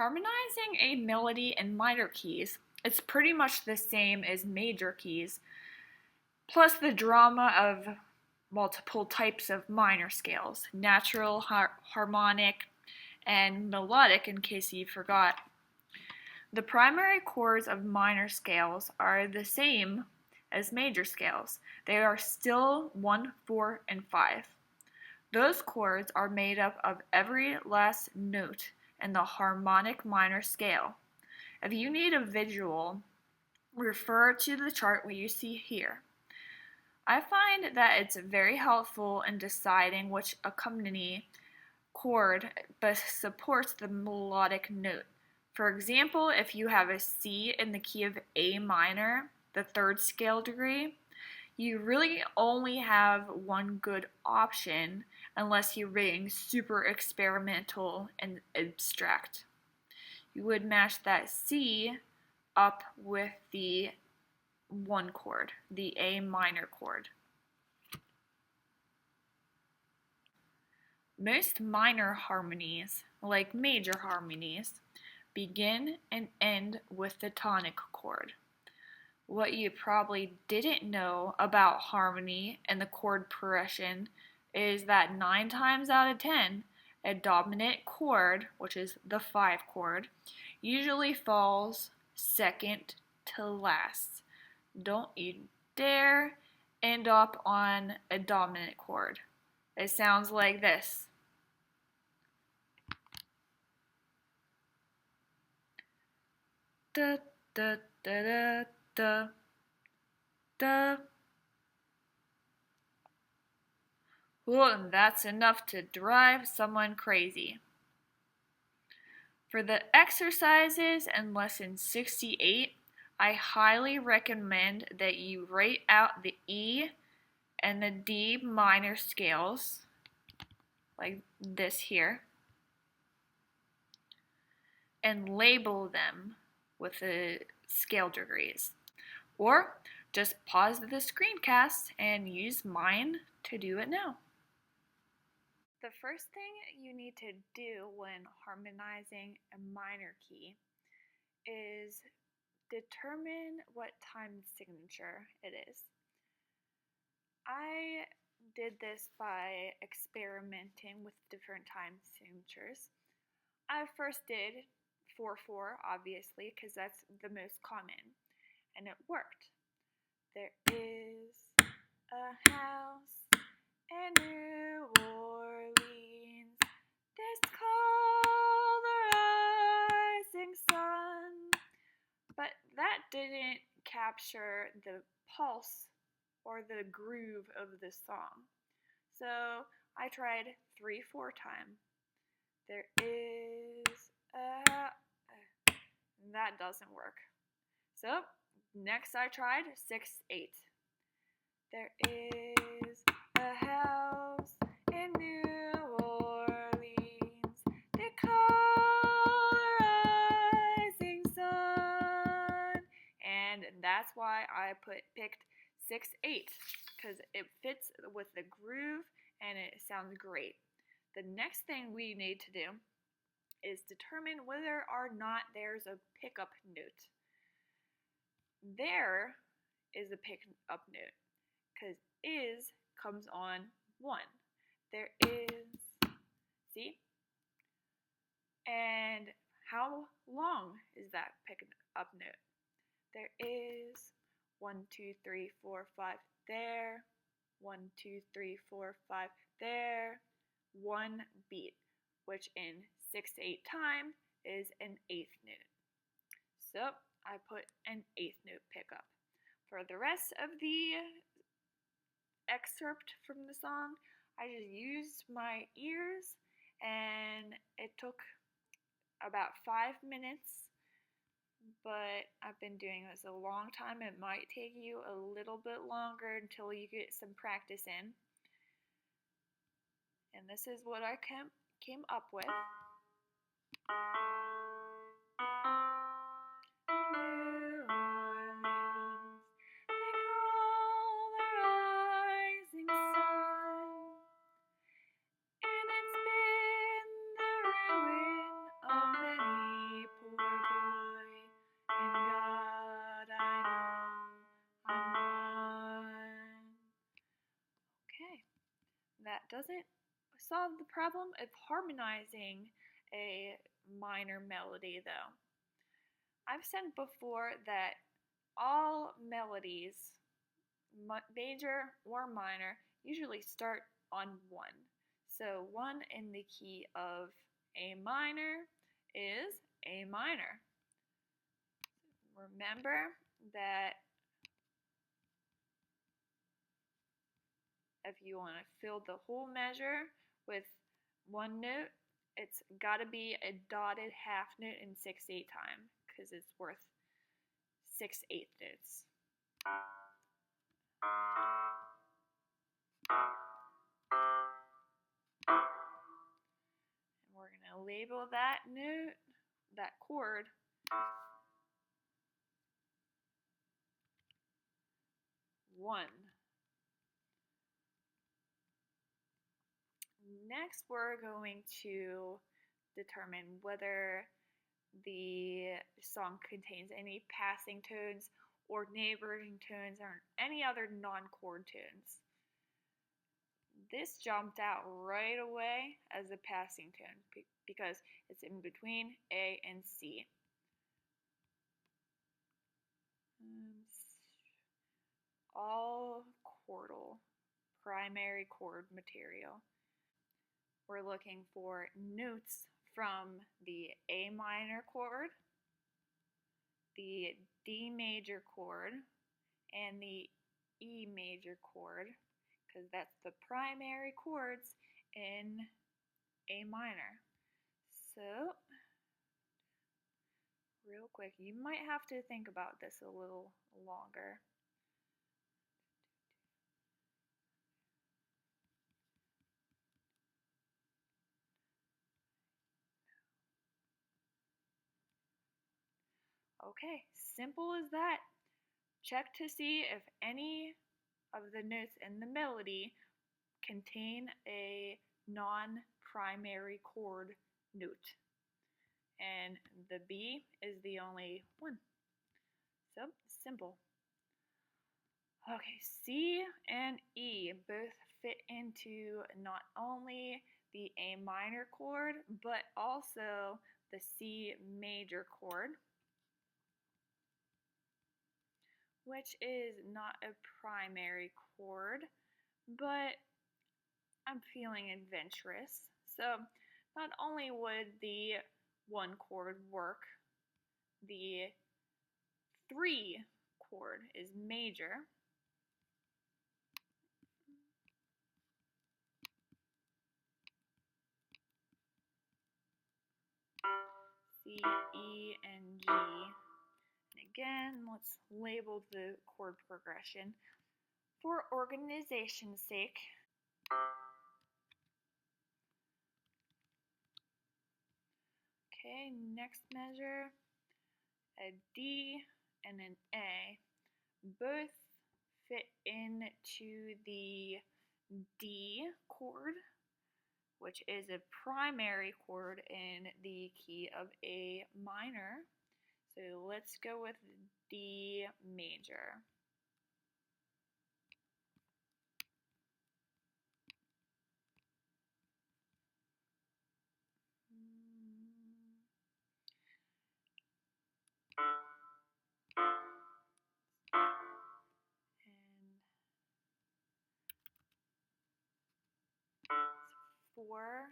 Harmonizing a melody in minor keys is pretty much the same as major keys, plus the drama of multiple types of minor scales, natural, harmonic, and melodic in case you forgot. The primary chords of minor scales are the same as major scales. They are still 1, 4, and 5. Those chords are made up of every last note in the harmonic minor scale. If you need a visual, refer to the chart what you see here. I find that it's very helpful in deciding which accompanying chord best supports the melodic note. For example, if you have a C in the key of A minor, the third scale degree, you really only have one good option unless you're being super experimental and abstract. You would match that C up with the one chord, the A minor chord. Most minor harmonies, like major harmonies, begin and end with the tonic chord. What you probably didn't know about harmony and the chord progression is that 9 times out of 10, a dominant chord, which is the 5 chord, usually falls second to last. Don't you dare end up on a dominant chord. It sounds like this. Da da da da da da. Well, that's enough to drive someone crazy. For the exercises in lesson 68, I highly recommend that you write out the E and the D minor scales, like this here, and label them with the scale degrees. Or just pause the screencast and use mine to do it now. The first thing you need to do when harmonizing a minor key is determine what time signature it is. I did this by experimenting with different time signatures. I first did 4/4, obviously, because that's the most common, and it worked. There is a house in New Orleans, that's called the rising sun. But that didn't capture the pulse or the groove of the song. So I tried 3/4 time. There is a... that doesn't work. So next I tried 6/8. There is a house in New Orleans, they call the rising sun. And that's why I picked 6/8, because it fits with the groove and it sounds great. The next thing we need to do is determine whether or not there's a pickup note. There is a pickup note, because is comes on 1. There is, see? And how long is that pickup note? There is 1, 2, 3, 4, 5 there, 1, 2, 3, 4, 5 there, 1 beat, which in 6/8 time is an 8th note. So I put an 8th note pickup. For the rest of the excerpt from the song, I just used my ears, and it took about 5 minutes, but I've been doing this a long time. It might take you a little bit longer until you get some practice in. And this is what I came up with. doesn't solve the problem of harmonizing a minor melody, though. I've said before that all melodies, major or minor, usually start on 1. So 1 in the key of A minor is A minor. Remember that if you want to fill the whole measure with one note, it's got to be a dotted half note in 6/8 time because it's worth 6/8 notes. And we're going to label that note, that chord, 1. Next, we're going to determine whether the song contains any passing tones or neighboring tones or any other non-chord tones. This jumped out right away as a passing tone because it's in between A and C. All chordal, primary chord material. We're looking for notes from the A minor chord, the D major chord, and the E major chord, because that's the primary chords in A minor. So, real quick, you might have to think about this a little longer. Okay, simple as that. Check to see if any of the notes in the melody contain a non-primary chord note. And the B is the only one. So, simple. Okay, C and E both fit into not only the A minor chord, but also the C major chord, which is not a primary chord, but I'm feeling adventurous. So not only would the 1 chord work, the 3 chord is major. C, E, and G. And again, let's label the chord progression for organization's sake. Okay, next measure, a D and an A. Both fit into the D chord, which is a primary chord in the key of A minor. So let's go with D major. And 4.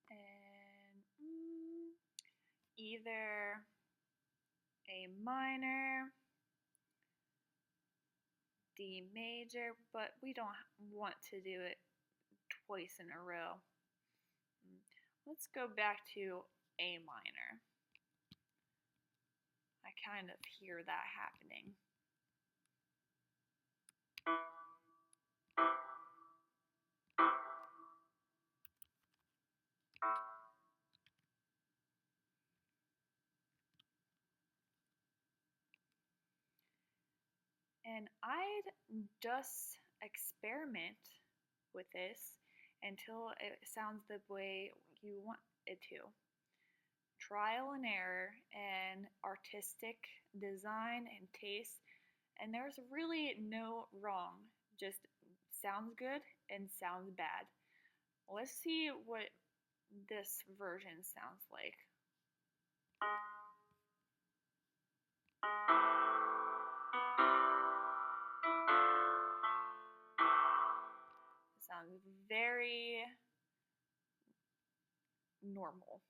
And either A minor, D major, but we don't want to do it twice in a row. Let's go back to A minor. I kind of hear that happening. And I'd just experiment with this until it sounds the way you want it to. trial and error and artistic design and taste, and there's really no wrong, just sounds good and sounds bad. Let's see what this version sounds like. It sounds very normal.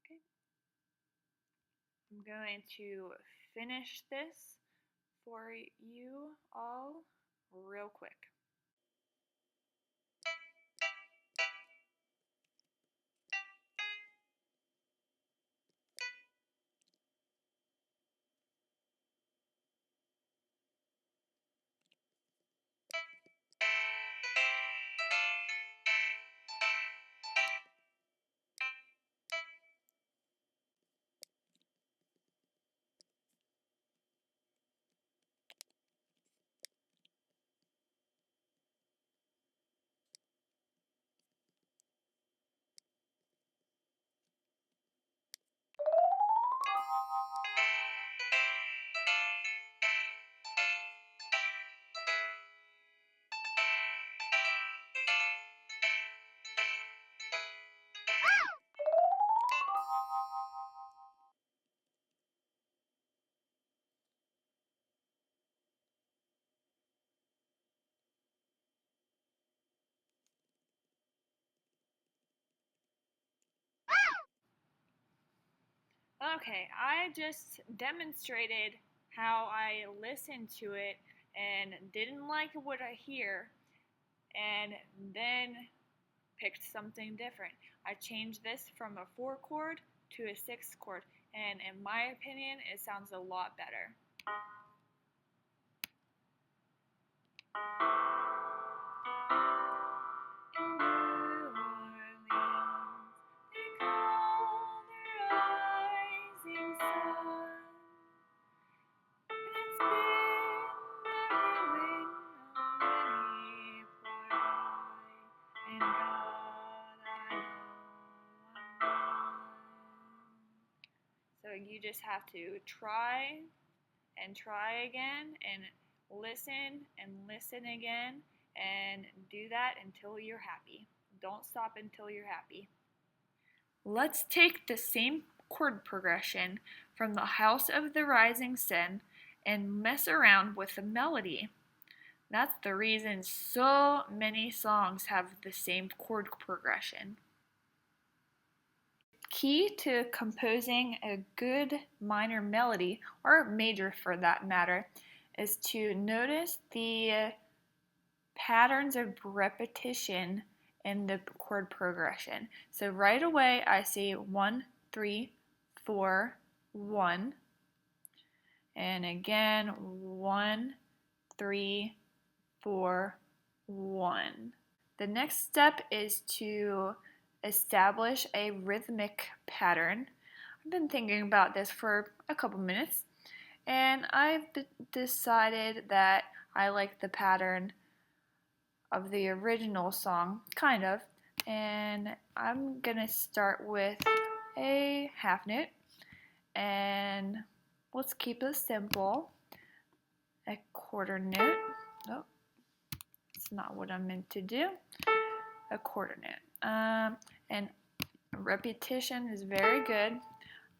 Okay. I'm going to finish this for you all real quick. Okay, I just demonstrated how I listened to it and didn't like what I hear, and then picked something different. I changed this from a 4 chord to a 6 chord, and in my opinion, it sounds a lot better. So you just have to try and try again and listen again and do that until you're happy. Don't stop until you're happy. Let's take the same chord progression from the House of the Rising Sun and mess around with the melody. That's the reason so many songs have the same chord progression. Key to composing a good minor melody, or major for that matter, is to notice the patterns of repetition in the chord progression. So right away I see 1, 3, 4, 1, and again 1, 3, 4, 1. The next step is to establish a rhythmic pattern. I've been thinking about this for a couple minutes, and I've decided that I like the pattern of the original song, kind of, and I'm gonna start with a half note, and let's keep it simple. A quarter note. Oh, that's not what I meant to do. A quarter note. And repetition is very good.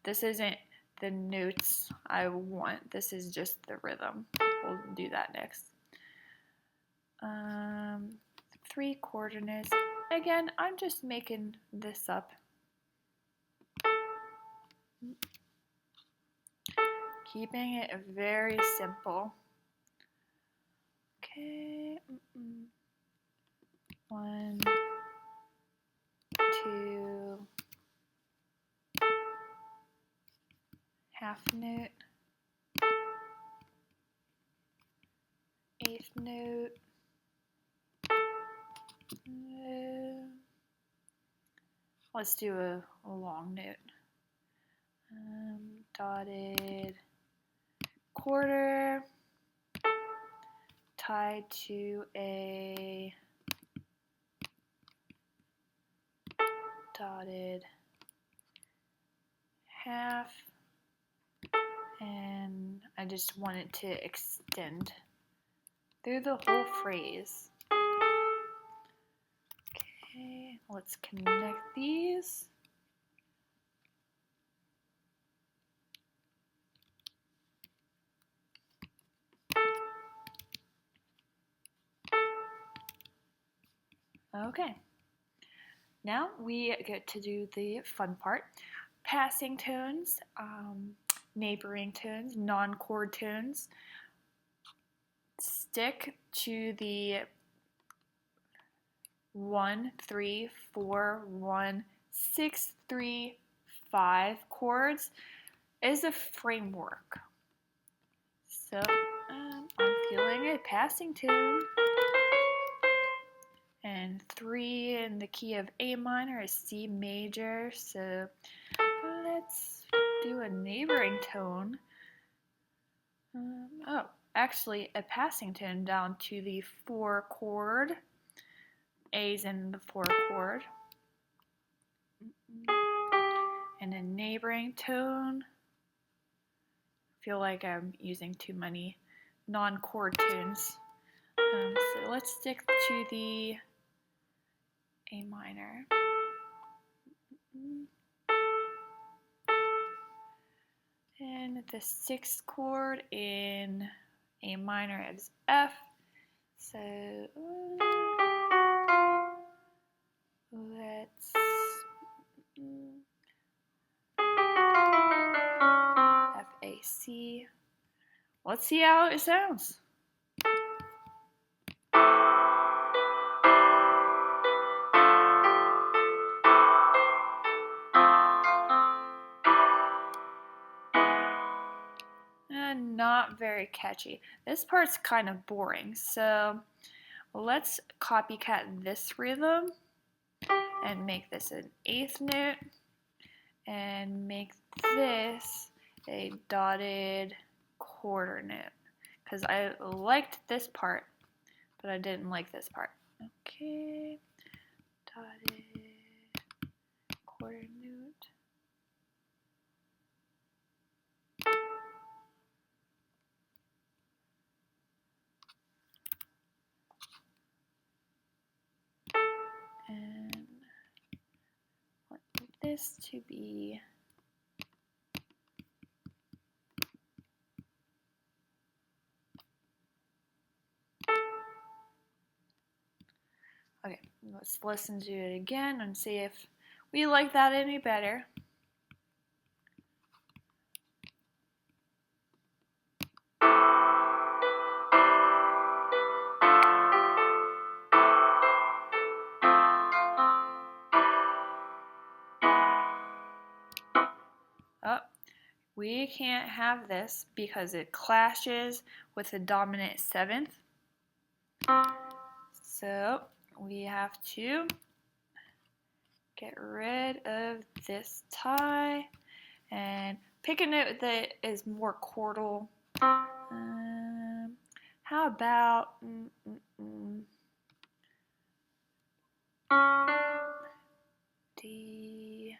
This isn't the notes I want. This is just the rhythm. We'll do that next. 3 quarter notes. Again, I'm just making this up. Keeping it very simple. Okay. 1, 2, half note, eighth note, let's do a long note, dotted, quarter tied to a dotted half, and I just want it to extend through the whole phrase. Okay, let's connect these. Okay, now we get to do the fun part. Passing tones, neighboring tones, non-chord tones. Stick to the 1, 3, 4, 1, 6, 3, 5 chords is a framework. So I'm feeling a passing tune. And 3 in the key of A minor is C major. So let's do a neighboring tone. Actually a passing tone down to the 4 chord. A's in the 4 chord. And a neighboring tone. I feel like I'm using too many non-chord tunes. So let's stick to the A minor. And the 6th chord in A minor is F. So let's F-A-C. Let's see how it sounds. Not very catchy. This part's kind of boring, so let's copycat this rhythm and make this an 8th note and make this a dotted quarter note, because I liked this part but I didn't like this part. Okay, dotted quarter note. And I want this to be okay. Let's listen to it again and see if we like that any better. Oh, we can't have this because it clashes with the dominant 7th. So we have to get rid of this tie and pick a note that is more chordal. How about D,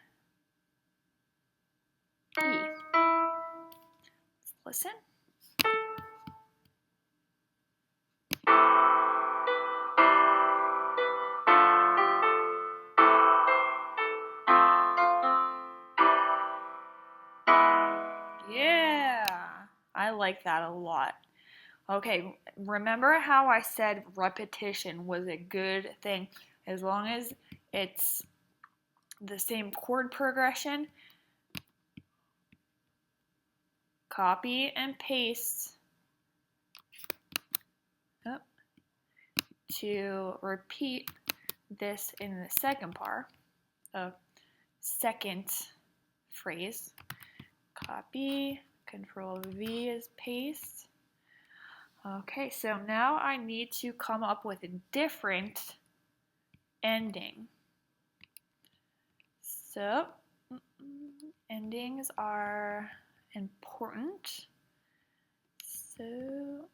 E. Let's listen. Yeah, I like that a lot. Okay, remember how I said repetition was a good thing? As long as it's the same chord progression, copy and paste to repeat this in the second part of second phrase. Copy, Control V is paste. Okay, so now I need to come up with a different ending. So endings are important. So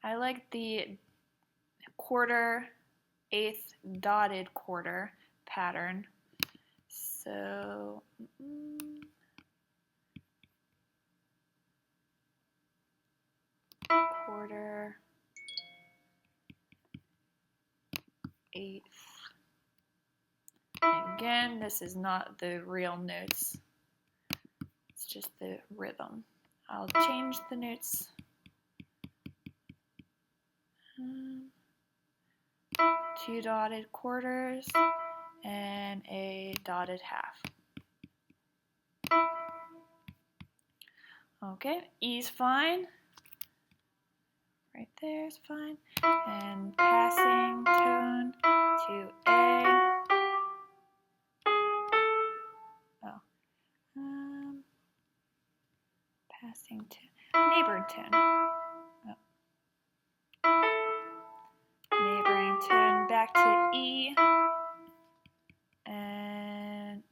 I like the quarter, eighth, dotted quarter pattern. So quarter, eighth. Again, this is not the real notes. It's just the rhythm. I'll change the notes. 2 dotted quarters and a dotted half. Okay, E's fine. Right there is fine. And passing tone to A. Passing to neighboring tone. Neighboring tone back to E. And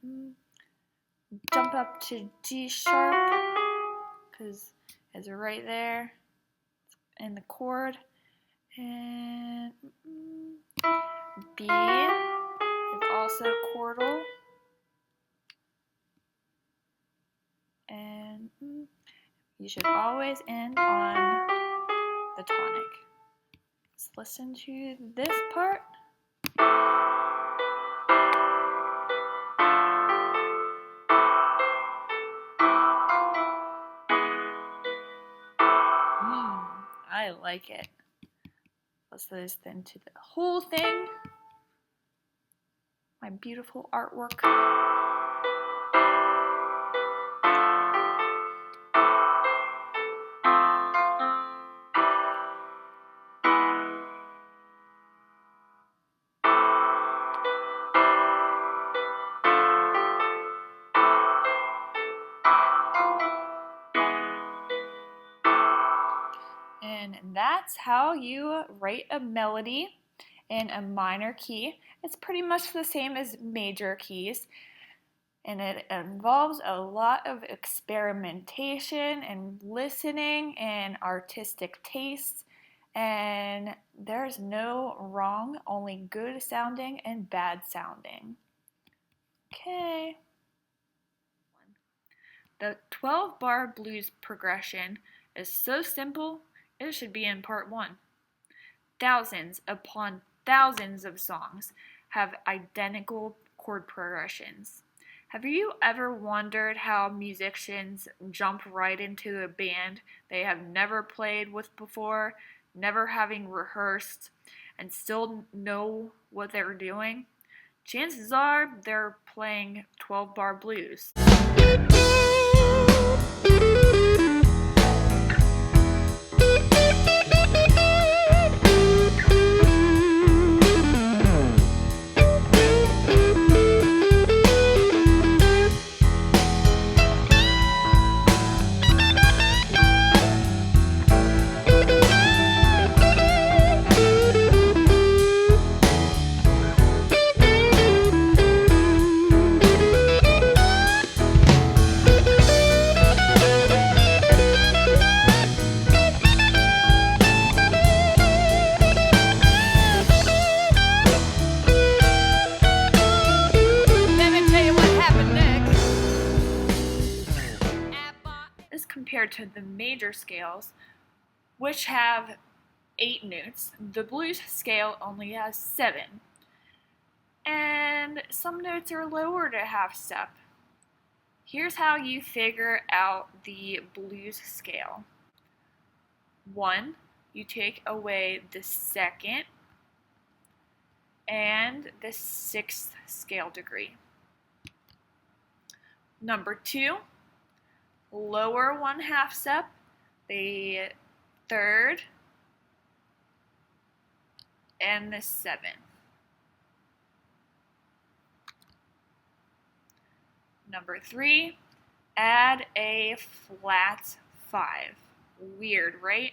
jump up to G sharp because it's right there in the chord. And B is also chordal. And you should always end on the tonic. Let's listen to this part. I like it. Let's listen to the whole thing. My beautiful artwork. And that's how you write a melody in a minor key. It's pretty much the same as major keys, and it involves a lot of experimentation and listening and artistic taste, and there's no wrong, only good sounding and bad sounding. Okay. The 12-bar blues progression is so simple, it should be in part 1. Thousands upon thousands of songs have identical chord progressions. Have you ever wondered how musicians jump right into a band they have never played with before, never having rehearsed, and still know what they're doing? Chances are they're playing 12-bar blues. Compared to the major scales, which have 8 notes, the blues scale only has 7. And some notes are lower to half step. Here's how you figure out the blues scale. 1, you take away the 2nd and the 6th scale degree. Number 2, lower 1/2 step, the 3rd, and the 7th. Number 3, add a flat 5. Weird, right?